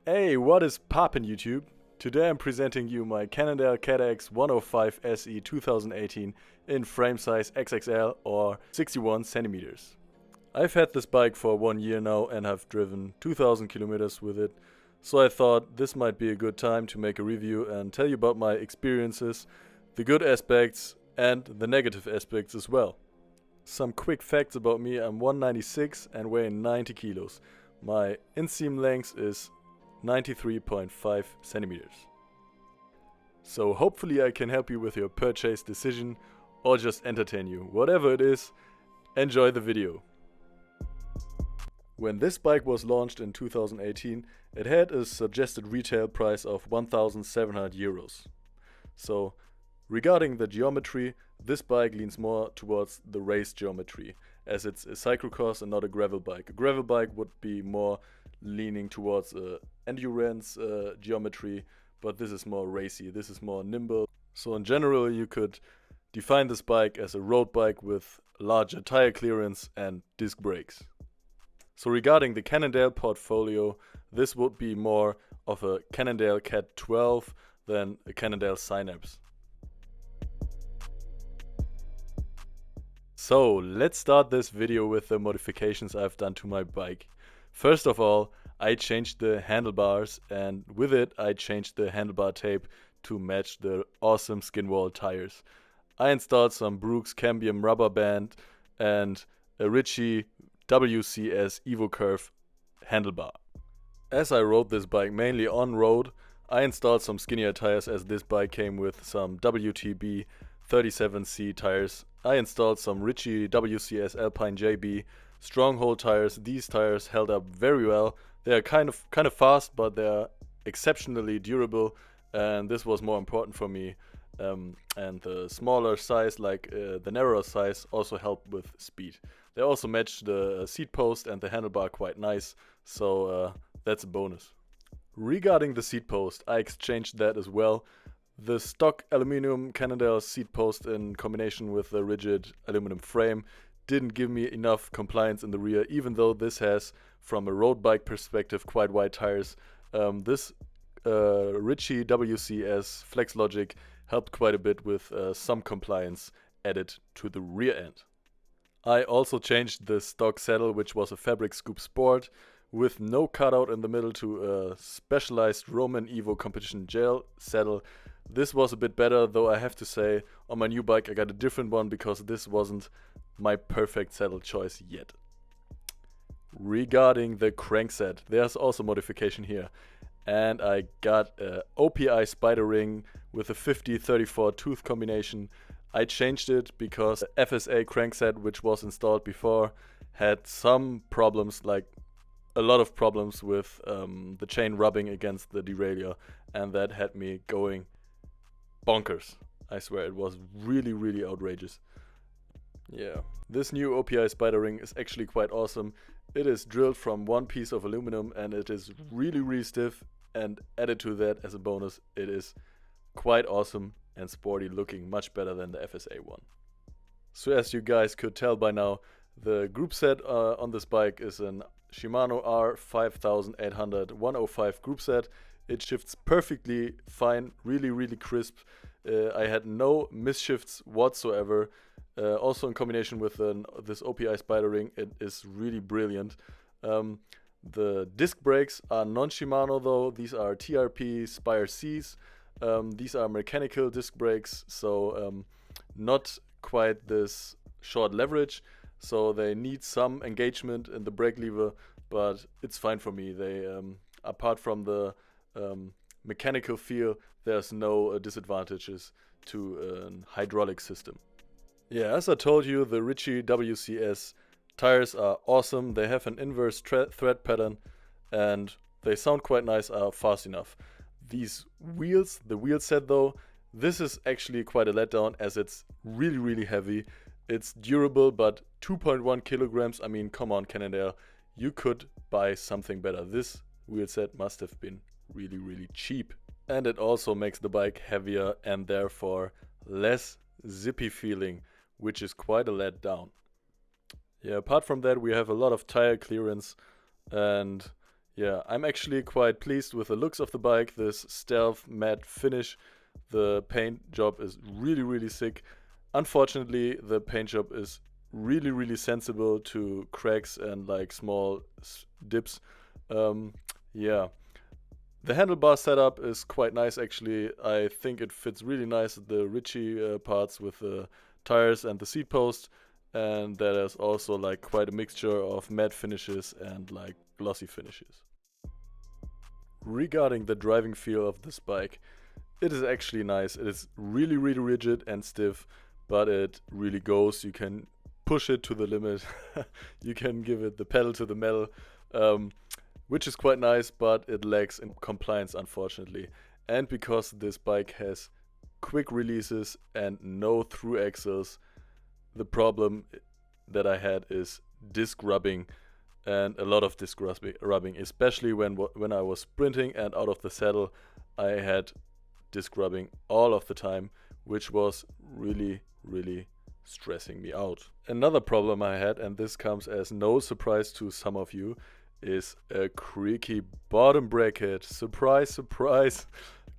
Hey, what is poppin' YouTube? Today I'm presenting you my Cannondale CAADX 105 SE 2018 in frame size XXL or 61 centimeters. I've had this bike for 1 year now and have driven 2000 kilometers with it, so I thought this might be a good time to make a review and tell you about my experiences, the good aspects and the negative aspects as well. Some quick facts about me: I'm 196 and weigh 90 kilos. My inseam length is 93.5 centimeters. So hopefully I can help you with your purchase decision or just entertain you. Whatever it is, enjoy the video. When this bike was launched in 2018, it had a suggested retail price of 1,700 euros. So regarding the geometry, this bike leans more towards the race geometry, as it's a cyclocross and not a gravel bike. A gravel bike would be more leaning towards endurance geometry, but this is more racy, this is more nimble. So in general you could define this bike as a road bike with larger tire clearance and disc brakes. So regarding the Cannondale portfolio, this would be more of a Cannondale CAAD 12 than a Cannondale Synapse. So let's start this video with the modifications I've done to my bike. First of all, I changed the handlebars, and with it I changed the handlebar tape to match the awesome skin wall tires. I installed some Brooks cambium rubber band and a Ritchey WCS Evo Curve handlebar. As I rode this bike mainly on road, I installed some skinnier tires, as this bike came with some WTB 37C tires. I installed some Ritchey WCS Alpine JB Stronghold tires. These tires held up very well. They are kind of fast, but they are exceptionally durable, and this was more important for me. And the smaller size, like the narrower size, also helped with speed. They also match the seat post and the handlebar quite nice, so that's a bonus. Regarding the seat post, I exchanged that as well. The stock aluminum Cannondale seat post in combination with the rigid aluminum frame didn't give me enough compliance in the rear, even though this has, from a road bike perspective, quite wide tires. This Ritchey WCS Flex Logic helped quite a bit with some compliance added to the rear end. I also changed the stock saddle, which was a Fabric Scoop Sport with no cutout in the middle, to a specialized Roman Evo competition gel saddle. This was a bit better, though I have to say on my new bike I got a different one because this wasn't my perfect saddle choice yet. Regarding the crankset, there's also modification here, and I got a OPI spider ring with a 50-34 tooth combination. I changed it because the FSA crankset, which was installed before, had some problems, like a lot of problems with the chain rubbing against the derailleur, and that had me going bonkers. I swear, it was really outrageous. Yeah, this new OPI spider ring is actually quite awesome. It is drilled from one piece of aluminum and it is really stiff, and added to that as a bonus, it is quite awesome and sporty looking, much better than the FSA one. So as you guys could tell by now, the group set on this bike is an Shimano R5800 105 group set. It shifts perfectly fine, really crisp. I had no misshifts whatsoever. Also in combination with this OPI spider ring, it is really brilliant. The disc brakes are non-Shimano though. These are TRP Spire Cs. These are mechanical disc brakes, so not quite this short leverage. So they need some engagement in the brake lever, but it's fine for me. They, apart from the mechanical feel, there's no disadvantages to a hydraulic system. Yeah, as I told you, the Ritchey WCS tires are awesome. They have an inverse thread pattern and they sound quite nice, are fast enough. These wheels, the wheel set though, this is actually quite a letdown, as it's really heavy. It's durable, but 2.1 kilograms, I mean, come on Cannondale, you could buy something better. This wheel set must have been really cheap. And it also makes the bike heavier and therefore less zippy feeling, which is quite a letdown. Yeah, apart from that, we have a lot of tire clearance, and yeah, I'm actually quite pleased with the looks of the bike. This stealth matte finish, the paint job is really sick. Unfortunately, the paint job is really sensible to cracks and like small dips. Yeah, the handlebar setup is quite nice actually. I think it fits really nice the Ritchey parts with the tires and the seat post, and there is also like quite a mixture of matte finishes and like glossy finishes. Regarding the driving feel of this bike, it is actually nice. It is really rigid and stiff, but it really goes. You can push it to the limit. You can give it the pedal to the metal, which is quite nice, but it lacks in compliance unfortunately. And because this bike has quick releases and no through axles, the problem that I had is disc rubbing, and a lot of disc rubbing, especially when I was sprinting and out of the saddle. I had disc rubbing all of the time, which was really stressing me out. Another problem I had, and this comes as no surprise to some of you, is a creaky bottom bracket. Surprise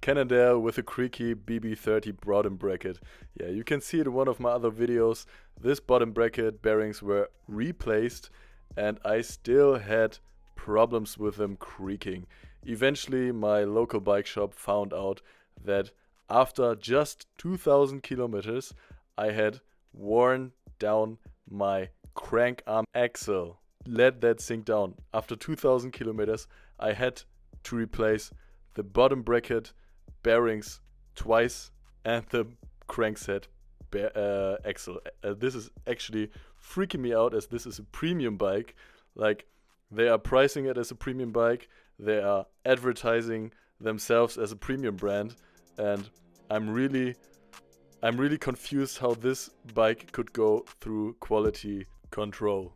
Cannondale with a creaky BB30 bottom bracket. Yeah, you can see it in one of my other videos. This bottom bracket bearings were replaced and I still had problems with them creaking. Eventually my local bike shop found out that after just 2,000 kilometers I had worn down my crank arm axle. Let that sink down. After 2,000 kilometers I had to replace the bottom bracket bearings twice and the crankset axle. This is actually freaking me out as this is a premium bike. Like, they are pricing it as a premium bike, they are advertising themselves as a premium brand, and I'm really confused how this bike could go through quality control.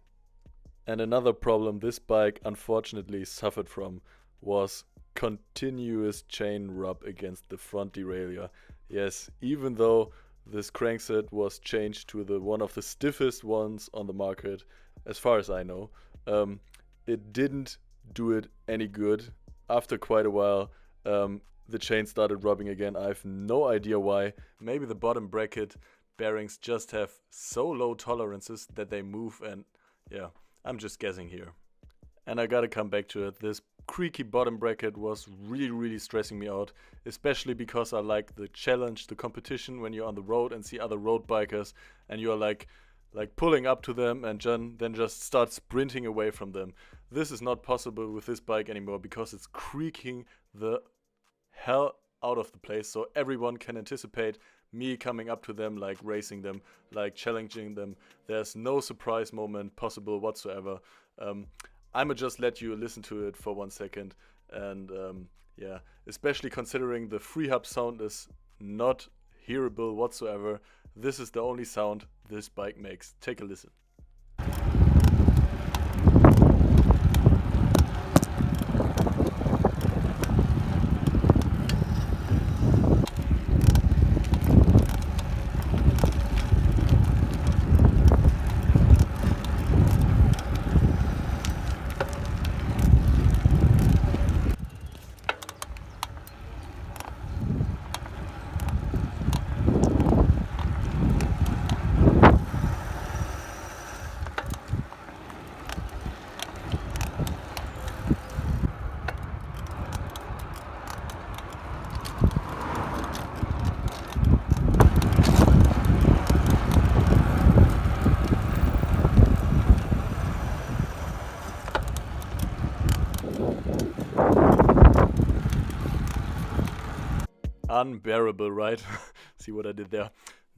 And another problem this bike unfortunately suffered from was continuous chain rub against the front derailleur. Yes, even though this crankset was changed to the one of the stiffest ones on the market, as far as I know, it didn't do it any good. After quite a while, the chain started rubbing again. I have no idea why. Maybe the bottom bracket bearings just have so low tolerances that they move, and yeah, I'm just guessing here. And I gotta come back to it. This creaky bottom bracket was really stressing me out, especially because I like the challenge, the competition when you're on the road and see other road bikers and you're like pulling up to them and then just start sprinting away from them. This is not possible with this bike anymore because it's creaking the hell out of the place, so everyone can anticipate me coming up to them, like racing them, like challenging them. There's no surprise moment possible whatsoever. I'ma just let you listen to it for 1 second, and yeah, especially considering the free hub sound is not hearable whatsoever. This is the only sound this bike makes. Take a listen. Unbearable, right? See what I did there?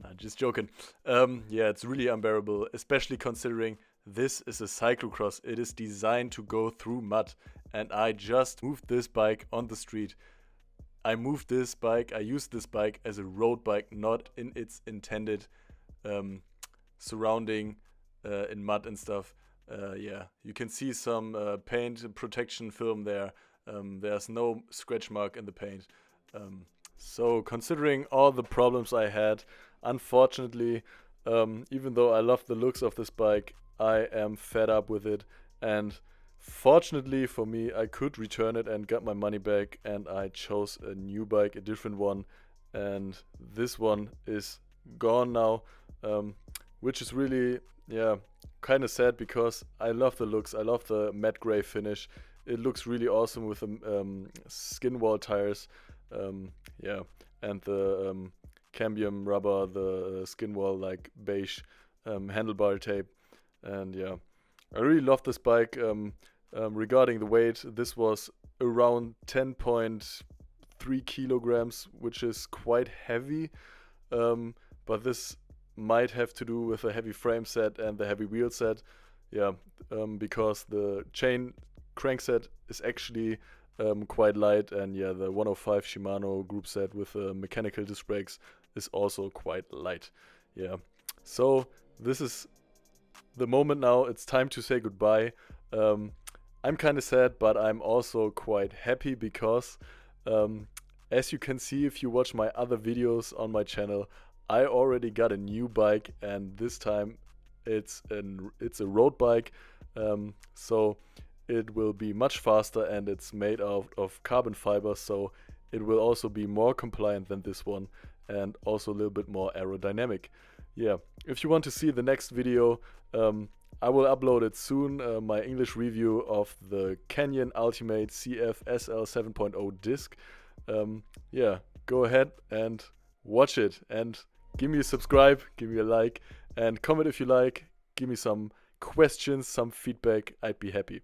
Nah, just joking. Yeah, it's really unbearable, especially considering this is a cyclocross. It is designed to go through mud, and I just moved this bike on the street. I used this bike as a road bike, not in its intended surrounding in mud and stuff. Yeah, you can see some paint protection film there. There's no scratch mark in the paint. So considering all the problems I had, unfortunately, even though I love the looks of this bike, I am fed up with it. And Fortunately for me, I could return it and got my money back, and I chose a new bike, a different one, and this one is gone now, which is really, yeah, kind of sad because I love the looks. I love the matte gray finish. It looks really awesome with the skin wall tires, yeah, and the cambium rubber, the skin wall like beige handlebar tape, and yeah, I really love this bike. Regarding the weight, this was around 10.3 kilograms, which is quite heavy, but this might have to do with the heavy frame set and the heavy wheel set, yeah, because the chain crankset is actually quite light, and yeah, the 105 Shimano group set with mechanical disc brakes is also quite light, yeah. So this is the moment now. It's time to say goodbye. I'm kind of sad, but I'm also quite happy because as you can see if you watch my other videos on my channel, I already got a new bike, and this time it's a road bike, so it will be much faster, and it's made out of carbon fiber, so it will also be more compliant than this one, and also a little bit more aerodynamic. Yeah, if you want to see the next video, I will upload it soon, my English review of the Canyon Ultimate CF SL 7.0 disc. Yeah, go ahead and watch it, and give me a subscribe, give me a like, and comment if you like. Give me some questions, some feedback. I'd be happy.